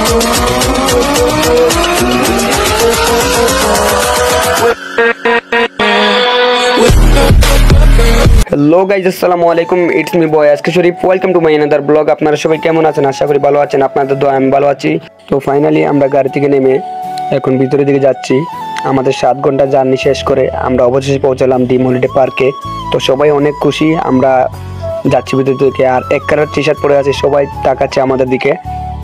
Hello guys, আসসালামু আলাইকুম। It's me boy আজকে Sharif. Welcome to my another blog. আপনারা সবাই কেমন আছেন? আশা করি ভালো আছেন। আপনাদের দোয়া আমি ভালো আছি। তো ফাইনালি আমরা গাড়ি থেকে নেমে এখন ভিতরের দিকে যাচ্ছি। আমাদের 7 ঘন্টা জার্নি শেষ করে আমরা অবশেষে পৌঁছালাম ড্রিম হলিডে পার্কে। তো সবাই অনেক খুশি, আমরা যাচ্ছি ভিতর থেকে। আর এক কালার টি শার্ট পরে আছে, সবাই তাকাচ্ছে আমাদের দিকে।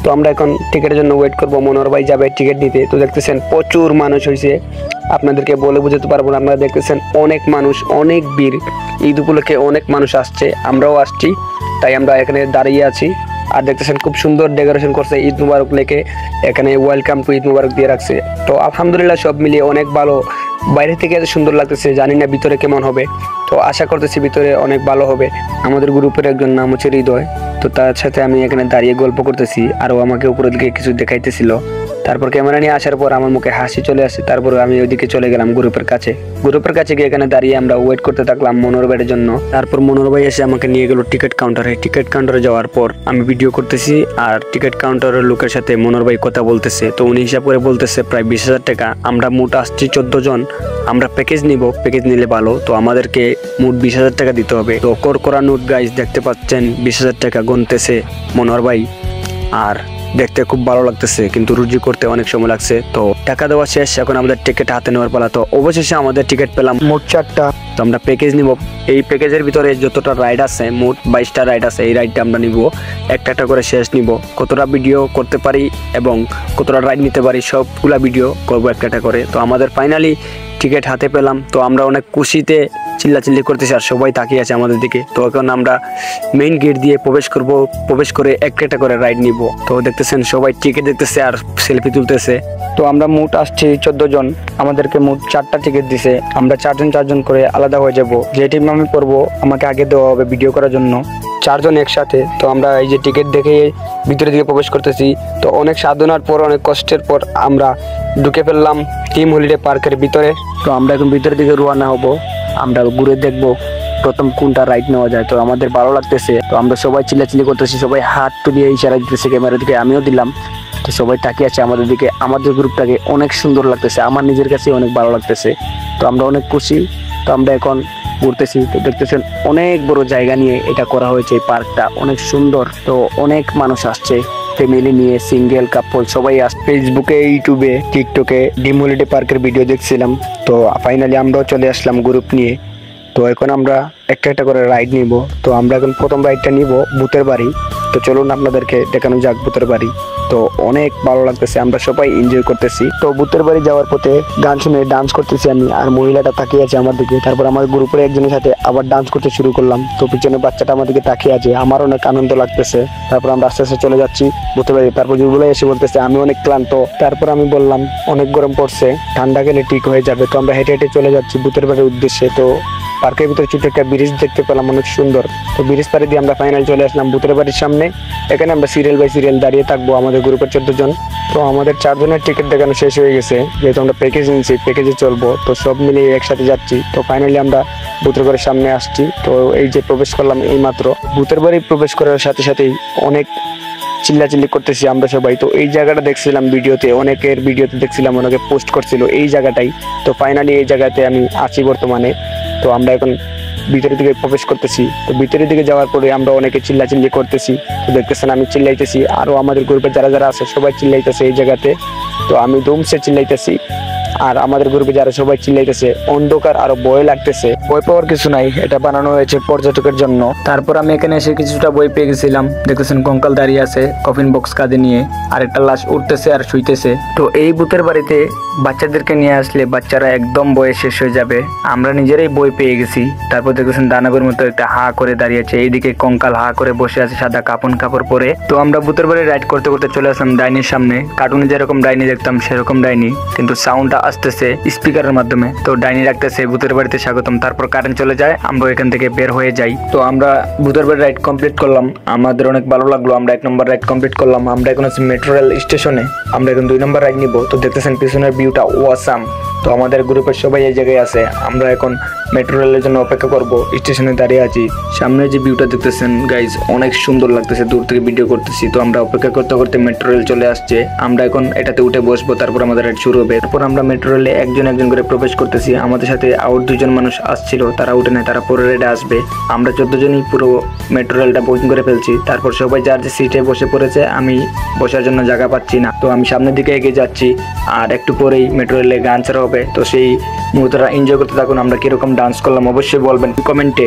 তো আমরা এখন টিকিটের জন্য ওয়েট করবো। মনোহর ভাই যাবে টিকিট নিতে। তো দেখতেছেন প্রচুর মানুষ হয়েছে, আপনাদেরকে বলে বুঝাতে পারবো না। আপনারা দেখতেছেন অনেক মানুষ, অনেক ভিড়। ঈদ উপলক্ষে অনেক মানুষ আসছে, আমরাও আসছি, তাই আমরা এখানে দাঁড়িয়ে আছি। আর দেখতেছেন খুব সুন্দর ডেকোরেশন করছে ঈদ মুবারক লেখে, এখানে ওয়েলকাম টু ঈদ মুবারক দিয়ে রাখছে। তো আলহামদুলিল্লাহ সব মিলিয়ে অনেক ভালো। বাইরে থেকে এত সুন্দর লাগতেছে, জানি না ভিতরে কেমন হবে। তো আশা করতেছি ভিতরে অনেক ভালো হবে। আমাদের গ্রুপের একজন নাম হচ্ছে হৃদয়, তো তার সাথে আমি এখানে দাঁড়িয়ে গল্প করতেছি, আরও আমাকে উপরের দিকে কিছু দেখাইতেছিল। তারপর ক্যামেরা নিয়ে আসার পর আমার মুখে হাসি চলে আসে। তারপরে আমি ওইদিকে চলে গেলাম গ্রুপের কাছে গিয়ে এখানে দাঁড়িয়ে আমরা ওয়েট করতে থাকলাম মনোহর ভাইয়ের জন্য। তারপর মনোহর ভাই এসে আমাকে নিয়ে গেল টিকিট কাউন্টারে যাওয়ার পর আমি ভিডিও করতেছি, আর টিকিট কাউন্টারের লোকের সাথে মনোহর ভাই কথা বলতেছে। তো উনি হিসাব করে বলতেছে প্রায় 20,000 টাকা। আমরা মোট আসছি 14 জন, আমরা প্যাকেজ নিব, প্যাকেজ নিলে ভালো। তো আমাদেরকে মোট 20,000 টাকা দিতে হবে। তো করা নোট গাইজ দেখতে পাচ্ছেন, 20,000 টাকা গুনতেছে মনোহর ভাই। আর দেখতে খুব ভালো লাগতেছে, কিন্তু রুজি করতে অনেক সময় লাগছে। তো টাকা দেওয়া শেষ, এখন আমাদের টিকিট হাতে নেওয়ার পালা। তো অবশেষে আমাদের টিকিট পেলাম মোট 4টা। তো আমরা প্যাকেজ নিব। এই প্যাকেজের ভিতরে যতটা রাইড আছে, মোট 22টা রাইড আছে। এই রাইডটা আমরা নিব, একটা করে শেষ নিব। কতটা ভিডিও করতে পারি এবং কতটা রাইড নিতে পারি সবগুলা ভিডিও করবো একটা করে। তো আমাদের ফাইনালি টিকিট হাতে পেলাম। তো আমরা অনেক খুশিতে চিল্লাচিল্লি করতেছি, আর সবাই তাকিয়ে আছে আমাদের দিকে। তো এখন আমরা মেইন গেট দিয়ে প্রবেশ করে একটা করে রাইড নিব। তো দেখতেছেন সবাই টিকিট দেখতেছে আর সেলফি তুলতেছে। তো আমরা মোট আসছি 14 জন, আমাদেরকে মোট 4টা টিকিট দিছে। আমরা 4 জন করে আলাদা হয়ে যাব। যে টিম আমি পড়বো আমাকে আগে দেওয়া হবে ভিডিও করার জন্য, 4 জন একসাথে। তো আমরা এই যে টিকিট দেখে ভিতরের দিকে প্রবেশ করতেছি। তো অনেক সাধনার পর, অনেক কষ্টের পর আমরা ঢুকে ফেললাম ড্রিম হলিডে পার্কের ভিতরে। তো আমরা এখন ভিতরের দিকে রওনা হব, আমরা ঘুরে দেখবো প্রথম কোনটা রাইড নেওয়া যায়। তো আমাদের ভালো লাগতেছে। তো আমরা সবাই চিল্লাচিল্লি করতেছি, সবাই হাত তুলিয়ে ইশারা দিতেছে ক্যামেরার দিকে, আমিও দিলাম। তো সবাই তাকিয়ে আছে আমাদের দিকে। আমাদের গ্রুপটাকে অনেক সুন্দর লাগতেছে, আমার নিজের কাছে অনেক ভালো লাগতেছে। তো আমরা অনেক খুশি। তো আমরা এখন ঘুরতেছি। তো দেখতেছেন অনেক বড় জায়গা নিয়ে এটা করা হয়েছে, এই পার্কটা অনেক সুন্দর। তো অনেক মানুষ আসছে, ফ্যামিলি নিয়ে, সিঙ্গেল, কাপল সবাই আসছে। ফেসবুকে, ইউটিউবে, টিকটকে ড্রিম হলিডে পার্কের ভিডিও দেখছিলাম। তো ফাইনালি আমরাও চলে আসলাম গ্রুপ নিয়ে। তো এখন আমরা একটা করে রাইড নিব। তো আমরা এখন প্রথম রাইডটা নিব ভূতের বাড়ি। তো চলুন আপনাদেরকে দেখানো যাক ভূতের বাড়ি। তো অনেক ভালো লাগতেছে, আমরা সবাই এনজয় করতেছি। তো ভূতের বাড়ি যাওয়ার পথে গান শুনে ডান্স করতেছি আমি, আর মহিলাটা তাকিয়ে আছে আমার দিকে। তারপর আমার গ্রুপের একজনের সাথে আবার ডান্স করতে শুরু করলাম। তো পিছনে বাচ্চাটা আমার দিকে তাকিয়ে আছে, আমার অনেক আনন্দ লাগতেছে। তারপর আমরা আস্তে আস্তে চলে যাচ্ছি ভূতের বাড়ি। তারপর জুবুলাই এসে বলতেছে আমি অনেক ক্লান্ত। তারপর আমি বললাম অনেক গরম পড়ছে, ঠান্ডা গেলে ঠিক হয়ে যাবে। তো আমরা হেঁটে হেঁটে চলে যাচ্ছি ভূতের বাড়ির উদ্দেশ্যে। তো পার্কের ভিতরে ছোট একটা ব্রিজ দেখতে পেলাম, অনেক সুন্দর। তো ব্রিজ পাড়ে দিয়ে আমরা ফাইনাল চলে আসলাম ভূতের বাড়ির সামনে। এখানে আমরা সিরিয়াল বাই সিরিয়াল দাঁড়িয়ে থাকবো, আমাদের গ্রুপের 14 জন। তো আমাদের 4 জনের টিকিট দেখানো শেষ হয়ে গেছে, যেহেতু আমরা প্যাকেজ নিয়েছি, প্যাকেজে চলবো। তো সব মিলিয়ে একসাথে যাচ্ছি। তো ফাইনালি আমরা ভূতের বাড়ির সামনে আসছি। তো এই যে প্রবেশ করলাম এই মাত্র। ভূতের বাড়ি প্রবেশ করার সাথে সাথেই অনেক চিল্লাচিল্লি করতেছি আমরা সবাই। তো এই জায়গাটা দেখছিলাম ভিডিওতে, অনেকের ভিডিওতে দেখছিলাম, অনেকে পোস্ট করছিল এই জায়গাটাই। তো ফাইনালি এই জায়গাতে আমি আছি বর্তমানে। তো আমরা এখন ভিতরের দিকে প্রবেশ করতেছি। তো ভিতরের দিকে যাওয়ার পরে আমরা অনেকে চিল্লাচিল্লি করতেছি। তো দেখতেছেন আমি চিল্লাইতেছি, আরও আমাদের গ্রুপে যারা আছে সবাই চিল্লাইতেছে এই জায়গাতে। তো আমি ধুমসে চিল্লাইতেছি, আর আমাদের গ্রুপে যারা সবাই চিল্লাইতেছে। অন্ধকার, আরো ভয় লাগতেছে। ভয় পাওয়ার কিছু নাই, এটা বানানো হয়েছে পর্যটকের জন্য। তারপর আমি এখানে এসে কিছুটা বই পেয়ে গেছিলাম। দেখতেছেন কঙ্কাল দাঁড়িয়ে আছে কফিন বক্স কাঁধে নিয়ে, আর একটা লাশ উঠতেছে আর শুইতেছে। তো এই ভূতের বাড়িতে বাচ্চাদেরকে নিয়ে আসলে বাচ্চারা একদম বয়ে শেষ হয়ে যাবে। আমরা নিজেরাই বই পেয়ে গেছি। তারপর দেখতেছেন দানবের মতো একটা হা করে দাঁড়িয়েছে, এইদিকে কঙ্কাল হা করে বসে আছে সাদা কাপড় পরে। তো আমরা ভূতের বাড়ি রাইড করতে করতে চলে আসলাম ডাইনির সামনে। কার্টুনে যেরকম ডাইনি দেখতাম সেরকম ডাইনি, কিন্তু সাউন্ডটা আসতেছে স্পিকারের মাধ্যমে। তো ডাইনি রাখতেছে ভূতের বাড়িতে স্বাগতম। তারপর কারেন্ট চলে যায়, আমরা এখান থেকে বের হয়ে যাই। তো আমরা ভূতের বাড়ি রাইড কমপ্লিট করলাম, আমাদের অনেক ভালো লাগলো। আমরা 1 নম্বর রাইড কমপ্লিট করলাম। আমরা এখন আছি মেট্রো রেল স্টেশনে, আমরা এখন 2 নম্বর রাইড নিব। তো দেখতেছেন পিছনের ভিউটা ওয়াসাম, তো আমাদের গ্রুপের সবাই এই জায়গায় আছে। আমরা এখন মেট্রো রেলের জন্য অপেক্ষা করব, স্টেশনে দাঁড়িয়ে আছি। সামনে যে ভিউটা দেখতেছেন গাইজ অনেক সুন্দর লাগতেছে, দূর থেকে ভিডিও করতেছি। তো আমরা অপেক্ষা করতে করতে মেট্রো রেল চলে আসছে। আমরা এখন এটাতে উঠে বসবো, তারপর আমাদের রাইড শুরু হবে। তারপর আমরা মেট্রো রেলে একজন একজন করে প্রবেশ করতেছি। আমাদের সাথে আউট 2জন মানুষ আসছিল, তারা উঠে নেয়, তারা পরে রেডে আসবে। আমরা 14 জনই পুরো মেট্রো রেলটা বুকিং করে ফেলছি। তারপর সবাই যার যে সিটে বসে পড়েছে, আমি বসার জন্য জায়গা পাচ্ছি না। তো আমি সামনের দিকে এগিয়ে যাচ্ছি, আর একটু পরেই মেট্রো রেলে গান ছাড়া হবে। তো সেই মুহূর্তটা এনজয় করতে থাকুন। আমরা কিরকম ডান্স করলাম অবশ্যই বলবেন কমেন্টে।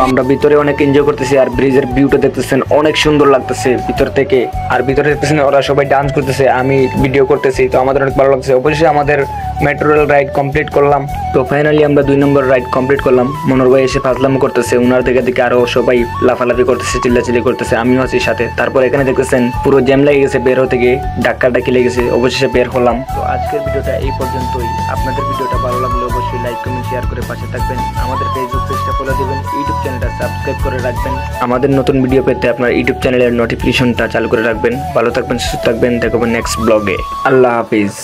আমরা ভিতরে অনেক এনজয় করতেছি, আর ব্রিজের ভিউটা দেখতেছেন অনেক সুন্দর লাগতেছে ভিতর থেকে। আর ভিতরে দেখতেছেন ওরা সবাই ডান্স করতেছে, আমি ভিডিও করতেছি। তো আমাদের অনেক ভালো লাগছে। অবশ্যই আমাদের মেট্রো রেল রাইড কমপ্লিট করলাম। তো ফাইনালি আমরা 2 নম্বর রাইড কমপ্লিট করলাম। মনোর ভাই এসে ফাজলাম করতেছে, ওনার দিকে আরো সবাই লাফালাফি করতেছে, চিল্লাচিল্লি করতেছে, আমিও আছি সাথে। তারপর এখানে দেখতেছেন পুরো জ্যাম লেগে গেছে, বের হতে গিয়ে ডাক্কারটা লেগে গেছে। অবশেষে বের হলাম। তো আজকের ভিডিওটা এই পর্যন্তই। আপনাদের ভিডিওটা ভালো লাগলে অবশ্যই লাইক কমেন্ট শেয়ার করে পাশে থাকবেন। আমাদের ফেসবুক পেজটা ফলো দিবেন, ইউটিউব চ্যানেলটা সাবস্ক্রাইব করে রাখবেন। আমাদের নতুন ভিডিও পেতে আপনার ইউটিউব চ্যানেলের নোটিফিকেশনটা চালু করে রাখবেন। ভালো থাকবেন, সুস্থ থাকবেন। দেখবেন নেক্সট ব্লগে। আল্লাহ হাফিজ।